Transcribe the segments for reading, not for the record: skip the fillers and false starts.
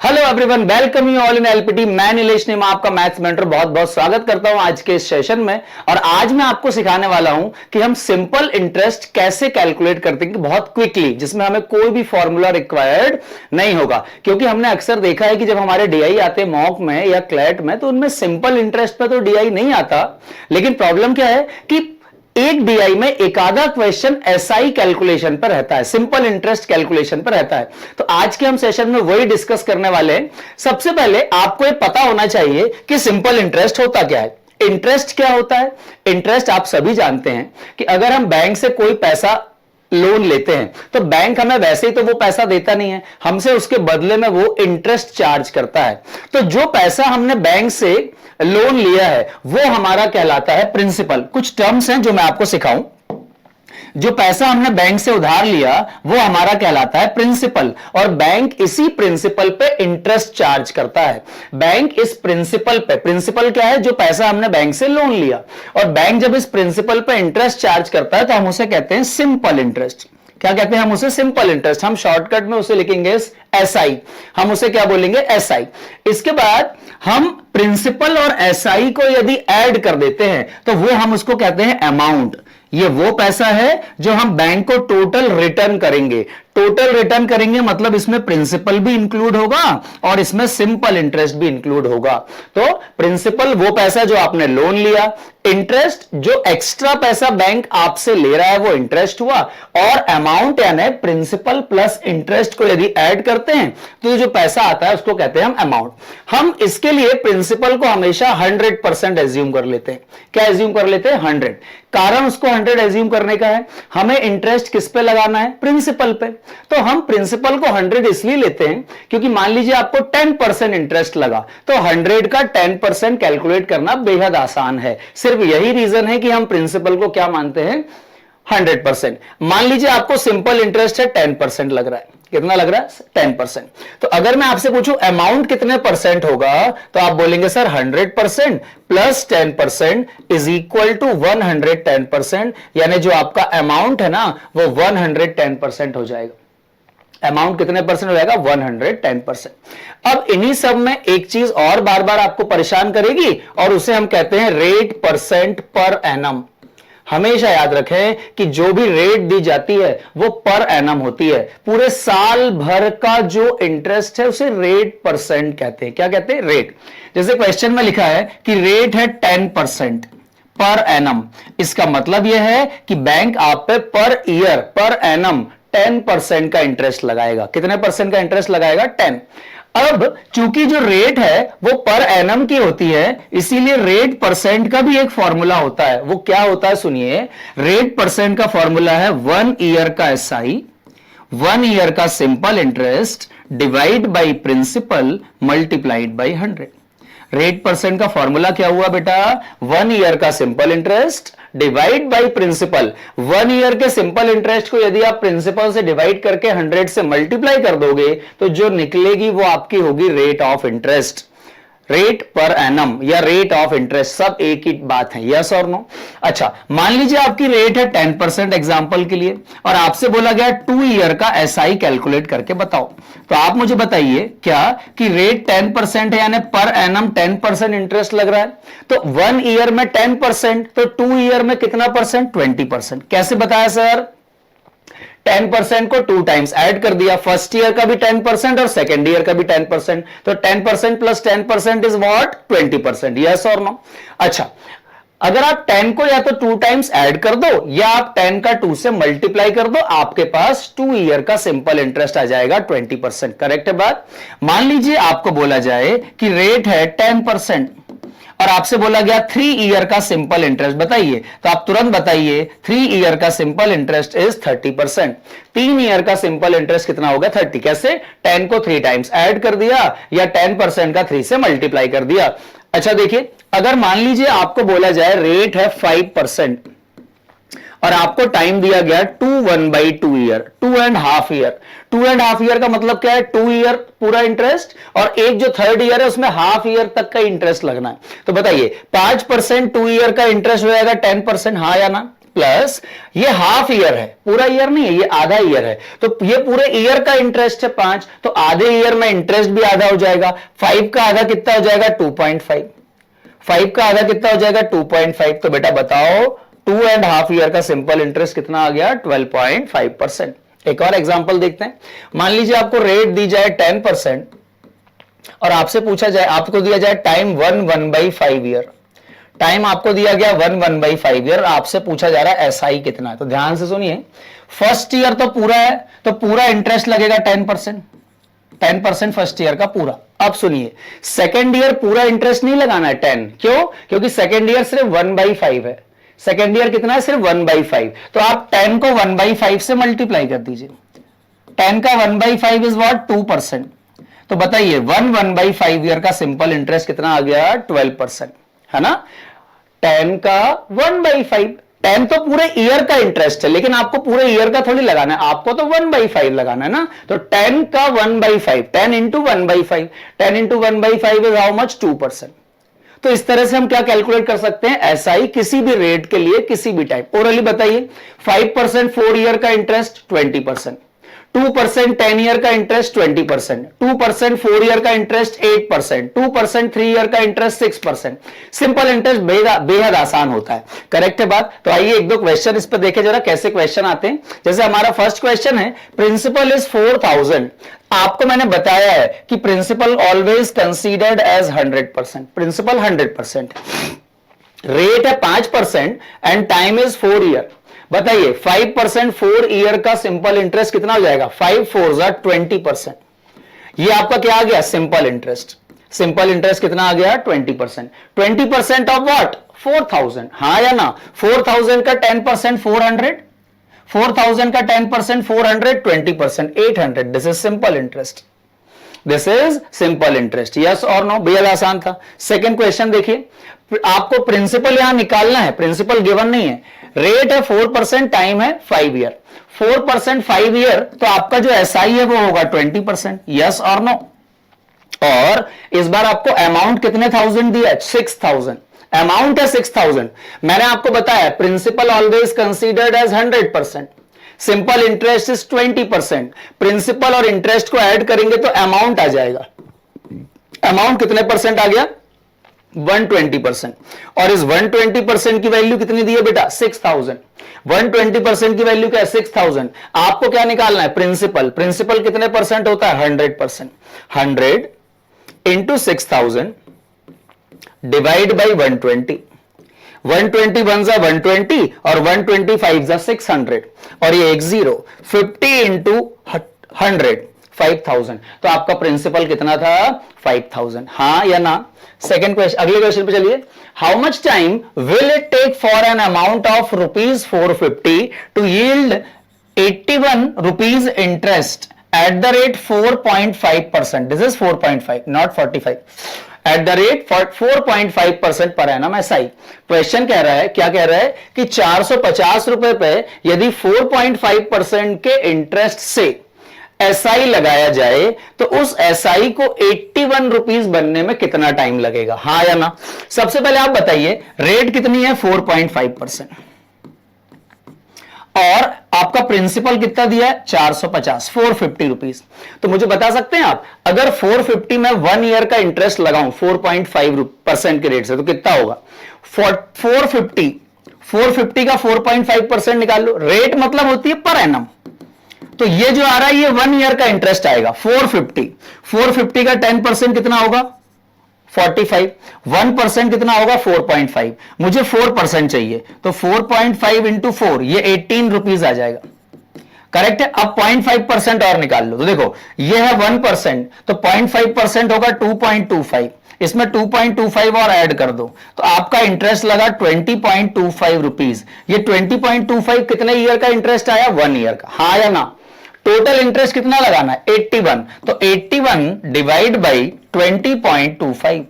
Hello everyone, welcome you all in LPT. मैं नीलेश निमा, आपका maths mentor, बहुत बहुत स्वागत करता हूं आज के इस सेशन में। और आज मैं आपको सिखाने वाला हूं कि हम सिंपल इंटरेस्ट कैसे कैलकुलेट करते हैं, कि बहुत क्विकली, जिसमें हमें कोई भी फॉर्मूला रिक्वायर्ड नहीं होगा। क्योंकि हमने अक्सर देखा है कि जब हमारे डीआई आते हैं मॉक में या क्लैट में, तो उनमें सिंपल इंटरेस्ट पे तो डीआई नहीं आता। लेकिन प्रॉब्लम क्या है कि एक डीआई में एक आधा क्वेश्चन एसआई कैलकुलेशन पर रहता है, सिंपल इंटरेस्ट कैलकुलेशन पर रहता है। तो आज के हम सेशन में वही डिस्कस करने वाले हैं। सबसे पहले आपको ये पता होना चाहिए कि सिंपल इंटरेस्ट होता क्या है। इंटरेस्ट क्या होता है? इंटरेस्ट आप सभी जानते हैं कि अगर हम बैंक से कोई पैसा लोन लेते हैं तो बैंक हमें वैसे ही तो वो पैसा देता नहीं है, हमसे उसके बदले में वो इंटरेस्ट चार्ज करता है। तो जो पैसा हमने बैंक से लोन लिया है वो हमारा कहलाता है प्रिंसिपल। कुछ टर्म्स हैं जो मैं आपको सिखाऊं। जो पैसा हमने बैंक से उधार लिया वो हमारा कहलाता है प्रिंसिपल, और बैंक इसी प्रिंसिपल पे इंटरेस्ट चार्ज करता है। बैंक इस प्रिंसिपल पे, प्रिंसिपल क्या है? जो पैसा हमने बैंक से लोन लिया, और बैंक जब इस प्रिंसिपल पे इंटरेस्ट चार्ज करता है तो हम उसे कहते हैं सिंपल इंटरेस्ट। क्या कहते हैं हम उसे? Simple interest. हम शॉर्टकट में उसे लिखेंगे एसआई। हम उसे क्या बोलेंगे? एसआई। इसके बाद हम प्रिंसिपल और एसआई को यदि ऐड कर देते हैं तो वो हम उसको कहते हैं अमाउंट। ये वो पैसा है जो हम बैंक को टोटल रिटर्न करेंगे। टोटल रिटर्न करेंगे मतलब इसमें प्रिंसिपल भी इंक्लूड होगा और इसमें सिंपल इंटरेस्ट भी इंक्लूड होगा। तो प्रिंसिपल वो पैसा जो आपने लोन लिया, इंटरेस्ट जो एक्स्ट्रा पैसा बैंक आपसे ले रहा है वो इंटरेस्ट हुआ, और अमाउंट यानी प्रिंसिपल प्लस इंटरेस्ट को यदि ऐड करते हैं तो जो पैसा आता है उसको कहते हैं हम अमाउंट। हम इसके लिए प्रिंसिपल को हमेशा 100% एज्यूम कर लेते हैं। क्या एज्यूम कर लेते हैं? 100। कारण उसको 100 एज्यूम करने का है, हमें इंटरेस्ट किस पे लगाना है? प्रिंसिपल पे। तो हम प्रिंसिपल को 100 इसलिए लेते हैं क्योंकि मान लीजिए आपको 10% इंटरेस्ट लगा, तो 100 का 10% कैलकुलेट करना बेहद आसान है। सिर्फ यही रीजन है कि हम प्रिंसिपल को क्या मानते हैं? 100%। मान लीजिए आपको सिंपल इंटरेस्ट है 10% लग रहा है। कितना लग रहा है? 10%। तो अगर मैं आपसे पूछूं अमाउंट कितने परसेंट होगा, तो आप बोलेंगे sir 100% plus 10% is equal to 110%। यानी जो आपका अमाउंट है ना वो 110% हो जाएगा। अमाउंट कितने परसेंट हो जाएगा? 110%। अब इन्हीं सब में एक चीज और बार बार आपको परेशान करेगी, और उसे हम कहते हैं रेट परसेंट पर एनम। हमेशा याद रखें कि जो भी रेट दी जाती है वो पर एनम होती है। पूरे साल भर का जो इंटरेस्ट है उसे रेट परसेंट कहते हैं। क्या कहते हैं? रेट। जैसे क्वेश्चन में लिखा है कि रेट है 10% पर एनम। इसका मतलब यह है कि बैंक आप पे पर ईयर, पर एनम 10% का इंटरेस्ट लगाएगा। कितने परसेंट का इंटरेस्ट लगाएगा? 10। अब चूंकि जो रेट है वो पर एनम की होती है, इसीलिए रेट परसेंट का भी एक फॉर्मूला होता है। वो क्या होता है? सुनिए, रेट परसेंट का फॉर्मूला है 1 ईयर का एसआई, 1 ईयर का simple interest divide by principal multiplied by 100। Rate percent का फॉर्मूला क्या हुआ बेटा? 1 ईयर का simple interest divide by principal. 1 year के सिंपल इंटरेस्ट को यदि आप प्रिंसिपल से डिवाइड करके 100 से मल्टीप्लाई कर दोगे तो जो निकलेगी वो आपकी होगी rate of interest. Rate per annum या रेट ऑफ इंटरेस्ट, सब एक ही बात है। यस और नो? अच्छा, मान लीजिए आपकी रेट है 10% एग्जांपल के लिए, और आपसे बोला गया 2 ईयर का एसआई कैलकुलेट करके बताओ। तो आप मुझे बताइए क्या कि रेट 10% है यानी पर एनम 10% इंटरेस्ट लग रहा है, तो 1 ईयर में 10%, तो 2 ईयर में कितना परसेंट? 20%। कैसे बताया सर? 10% को 2 टाइम्स ऐड कर दिया। फर्स्ट ईयर का भी 10% और सेकेंड ईयर का भी 10%, तो 10% प्लस 10% इज व्हाट? 20%। यस और नो? अच्छा, अगर आप 10 को या तो 2 टाइम्स ऐड कर दो या आप 10 का 2 से मल्टीप्लाई कर दो, आपके पास 2 ईयर का सिंपल इंटरेस्ट आ जाएगा 20%। करेक्ट है बात? मान लीजिए आपको बोला जाए कि रेट है 10% और आपसे बोला गया 3 ईयर का सिंपल इंटरेस्ट बताइए, तो आप तुरंत बताइए 3 ईयर का सिंपल इंटरेस्ट इज 30%। 3 ईयर का सिंपल इंटरेस्ट कितना होगा? 30। कैसे? 10 को 3 टाइम्स ऐड कर दिया या 10% का 3 से मल्टीप्लाई कर दिया। अच्छा देखिए, अगर मान लीजिए आपको बोला जाए रेट है 5%, और आपको टाइम दिया गया 1/2 ईयर, 2.5 ईयर। 2.5 ईयर का मतलब क्या है? 2 ईयर पूरा इंटरेस्ट, और एक जो थर्ड ईयर है उसमें हाफ ईयर तक का इंटरेस्ट लगना है। तो बताइए 5% 2 ईयर का इंटरेस्ट हो जाएगा 10%, हाँ या ना? प्लस ये हाफ ईयर है, पूरा ईयर नहीं है, ये आधा ईयर है, तो ये पूरे ईयर का इंटरेस्ट है 5, तो आधे ईयर में इंटरेस्ट भी आधा हो जाएगा। 5 का आधा कितना हो जाएगा? 2.5। 5 का आधा कितना हो जाएगा? 2.5। तो बेटा बताओ 2.5 ईयर का सिंपल इंटरेस्ट कितना आ गया? 12.5%। एक और एग्जांपल देखते हैं। मान लीजिए आपको रेट दी जाए 10% और आपसे पूछा जाए, आपको दिया जाए टाइम 1/5 ईयर। टाइम आपको दिया गया 1/5 ईयर, आपसे पूछा जा रहा है एसआई कितना है। तो ध्यान से सुनिए, फर्स्ट ईयर तो पूरा है, तो पूरा इंटरेस्ट लगेगा 10%। 10% फर्स्ट ईयर का पूरा। अब सुनिए, सेकेंड ईयर पूरा इंटरेस्ट नहीं लगाना है 10, क्यों? क्योंकि सेकेंड ईयर सिर्फ 1/5 है। सेकेंड ईयर कितना है? सिर्फ 1/5। तो आप 10 को 1/5 से मल्टीप्लाई कर दीजिए। 10 का 1/5 इज व्हाट? 2%। तो बताइए 1/5 ईयर का सिंपल इंटरेस्ट कितना आ गया? 12%, है ना? 10 का 1/5, 10 तो पूरे ईयर का इंटरेस्ट है, लेकिन आपको पूरे ईयर का थोड़ी लगाना है, आपको तो 1/5 लगाना है ना। तो 10 का 1/5, 10 into 1/5, 10 into 1/5 is how much? 2%। तो इस तरह से हम क्या कैलकुलेट कर सकते हैं? एसआई किसी भी रेट के लिए किसी भी टाइम। ओरली बताइए, 5% 4 ईयर का इंटरेस्ट 20%, 2% 10 ईयर का इंटरेस्ट 20%, 2% 4 ईयर का इंटरेस्ट 8%, 2% 3 ईयर का इंटरेस्ट 6%। सिंपल इंटरेस्ट बेहद आसान होता है। करेक्ट है बात? तो आइए एक दो क्वेश्चन इस पर देखें जरा कैसे क्वेश्चन आते हैं। जैसे हमारा फर्स्ट क्वेश्चन है, प्रिंसिपल इज 4000। आपको मैंने बताया है कि principal always considered as 100%। Principal 100%, rate है 5% एंड टाइम इज 4 ईयर। बताइए 5% 4 ईयर का सिंपल इंटरेस्ट कितना हो जाएगा? 5 4 20%। ये आपका क्या आ गया? Simple interest. सिंपल इंटरेस्ट कितना आ गया? 20%। 20% ऑफ व्हाट? 4000, हाँ या ना? 4000 का 10% 400, 4000 का 10% 400, 20% 800। This is simple interest. This is simple interest. Yes और नो? बेहद आसान था। सेकेंड क्वेश्चन देखिए, आपको प्रिंसिपल यहां निकालना है, प्रिंसिपल गिवन नहीं है। रेट है 4%, टाइम है 5 ईयर। 4% 5 ईयर, तो आपका जो एसआई है वो होगा 20%। यस और नो? और इस बार आपको अमाउंट कितने थाउजेंड दिया है? 6000। अमाउंट है 6000। मैंने आपको बताया principal always considered as 100%, simple interest is 20%। Principal और इंटरेस्ट को ऐड करेंगे तो अमाउंट आ जाएगा। अमाउंट कितने परसेंट आ गया? 120%। और इस 120% की वैल्यू कितनी दी है बेटा? 6000। 120% की वैल्यू क्या है? 6000। आपको क्या निकालना है? प्रिंसिपल। प्रिंसिपल कितने परसेंट होता है? 100%। 100 इंटू 6000 डिवाइड बाई 120। 120 वन जा 120 और 125 जा 600 और ये एक 0। 50 इंटू 100 5000। तो आपका प्रिंसिपल कितना था? 5000, हाँ या ना? सेकेंड क्वेश्चन, अगले क्वेश्चन पे चलिए। How much time will it take for an amount of ₹450 to yield 81 rupees interest at the rate 4.5%? This is 4.5, not 45. At the rate 4.5% per annum SI. Question कह रहा है, क्या कह रहा है कि 450 रुपए पे यदि 4.5% के इंटरेस्ट से एसआई लगाया जाए तो उस एसआई को 81 रुपीज बनने में कितना टाइम लगेगा? हाँ या ना? सबसे पहले आप बताइए, रेट कितनी है? 4.5%। और आपका प्रिंसिपल कितना दिया है? 450, 450 रुपीज। तो मुझे बता सकते हैं आप, अगर 450 में 1 ईयर का इंटरेस्ट लगाऊं 4.5% के रेट से, तो कितना होगा? 450 का 4.5% निकाल लो। रेट मतलब होती है पर एनम। तो ये जो आ रहा है ये 1 ईयर का इंटरेस्ट आएगा 450 का 10% कितना होगा? 45। 1% कितना होगा? 4.5। मुझे 4% चाहिए, तो 4.5 इंटू 4 ये 18 रुपीज आ जाएगा। करेक्ट है? अब 0.5% और निकाल लो। तो देखो ये है 1%, तो 0.5% होगा 2.25। इसमें 2.25 और ऐड कर दो, तो आपका इंटरेस्ट लगा 20.25 रुपीज। ये 20.25 कितने ईयर का इंटरेस्ट आया? 1 ईयर का, हाँ या ना? टोटल इंटरेस्ट कितना लगाना है? 81। तो 81 डिवाइड बाई 20.25,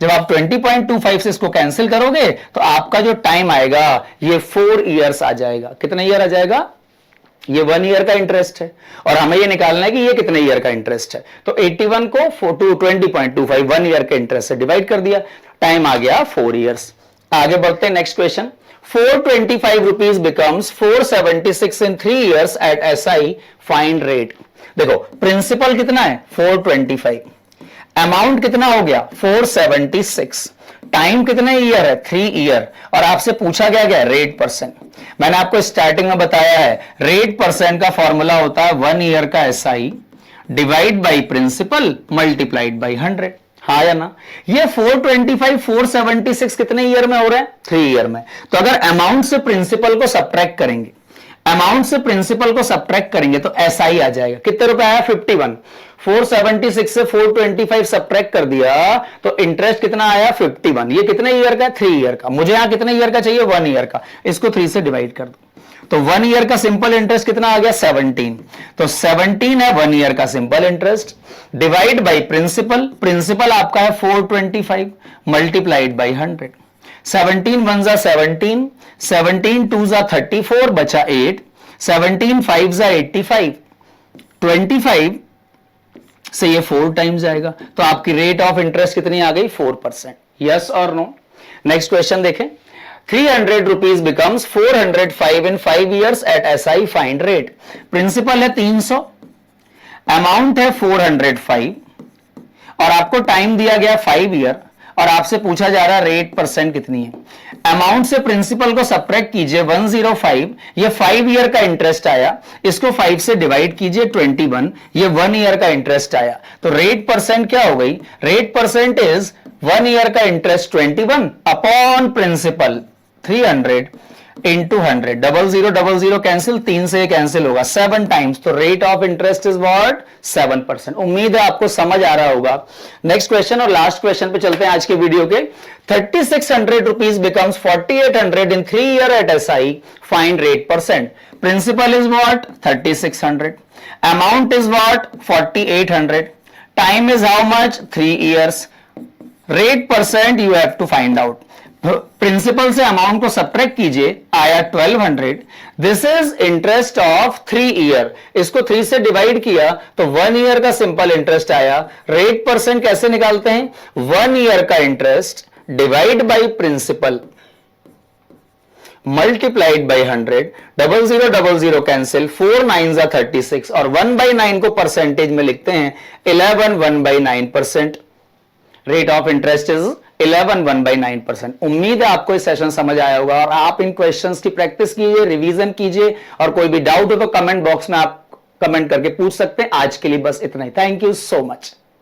जब आप 20.25 से इसको कैंसिल करोगे तो आपका जो टाइम आएगा ये 4 ईयर्स आ जाएगा। कितना ईयर आ जाएगा? ये 1 ईयर का इंटरेस्ट है और हमें ये निकालना है कि ये कितने ईयर का इंटरेस्ट है। तो 81 को 20.25 1 ईयर के इंटरेस्ट से डिवाइड कर दिया, टाइम आ गया 4 ईयर्स। आगे बढ़ते हैं next question. 425 rupees becomes 476 in 3 years at SI, find rate. देखो प्रिंसिपल कितना है 425, अमाउंट कितना हो गया 476, टाइम कितने ईयर है 3 ईयर, और आपसे पूछा गया रेट परसेंट। मैंने आपको स्टार्टिंग में बताया है रेट परसेंट का फॉर्मूला होता है 1 ईयर का SI divide by principal multiplied by 100। हाँ या ना? ये 425 476 कितने ईयर में हो रहा है 3 ईयर में। तो अगर अमाउंट से प्रिंसिपल को सब्ट्रैक्ट करेंगे, अमाउंट से प्रिंसिपल को सब्ट्रैक्ट करेंगे तो एसआई आ जाएगा। कितने रुपए आया 51। 476 से 425 सब्ट्रैक्ट कर दिया तो इंटरेस्ट कितना आया 51। ये कितने ईयर का? 3 ईयर का। मुझे यहां कितने ईयर का चाहिए? 1 ईयर का। इसको 3 से डिवाइड कर दो तो 1 ईयर का सिंपल इंटरेस्ट कितना आ गया 17। तो 17 है 1 ईयर का simple interest divide by principal. Principal आपका है 425 मल्टीप्लाइड बाई 100। 17 1 जा 17, 17 2 जा 34, बचा 8, 17 5 जा 85, 25 से ये 4 टाइम्स आएगा। तो आपकी रेट ऑफ इंटरेस्ट कितनी आ गई 4%। यस और नो? नेक्स्ट क्वेश्चन देखें। 300 rupees becomes 405 in 5 years at SI, find rate. Principal है 300, अमाउंट है 405 और आपको टाइम दिया गया 5 ईयर और आपसे पूछा जा रहा है रेट परसेंट कितनी है। अमाउंट से प्रिंसिपल को सब्ट्रैक्ट कीजिए 105, ये 5 ईयर का इंटरेस्ट आया, इसको 5 से डिवाइड कीजिए 21, ये 1 ईयर का इंटरेस्ट आया। तो रेट परसेंट क्या हो गई? रेट परसेंट इज 1 ईयर का interest 21 upon principal 300 into 100। 0000 cancel, 3 से कैंसिल होगा 7 टाइम्स। तो rate of interest is what 7%। उम्मीद है आपको समझ आ रहा होगा। नेक्स्ट क्वेश्चन और लास्ट क्वेश्चन पे चलते हैं आज के वीडियो के। 3600 rupees becomes 4800 in 3 year at SI, find rate percent. Principal is what 3600, amount is what 4800, time is how much 3 years, rate percent you have to find out. Principal से amount को subtract कीजिए, आया 1200। This is interest of 3 year, इसको 3 से divide किया तो 1 year का simple interest आया। रेट परसेंट कैसे निकालते हैं? 1 ईयर का interest divide by principal multiplied by 100। 0000 cancel, 4 9 जा 36 और 1/9 को परसेंटेज में लिखते हैं 11 1/9%। Rate of interest is 11 1/9%। उम्मीद है आपको इस सेशन समझ आया होगा और आप इन क्वेश्चंस की प्रैक्टिस कीजिए, रिवीजन कीजिए और कोई भी डाउट हो तो कमेंट बॉक्स में आप कमेंट करके पूछ सकते हैं। आज के लिए बस इतना ही। Thank you so much.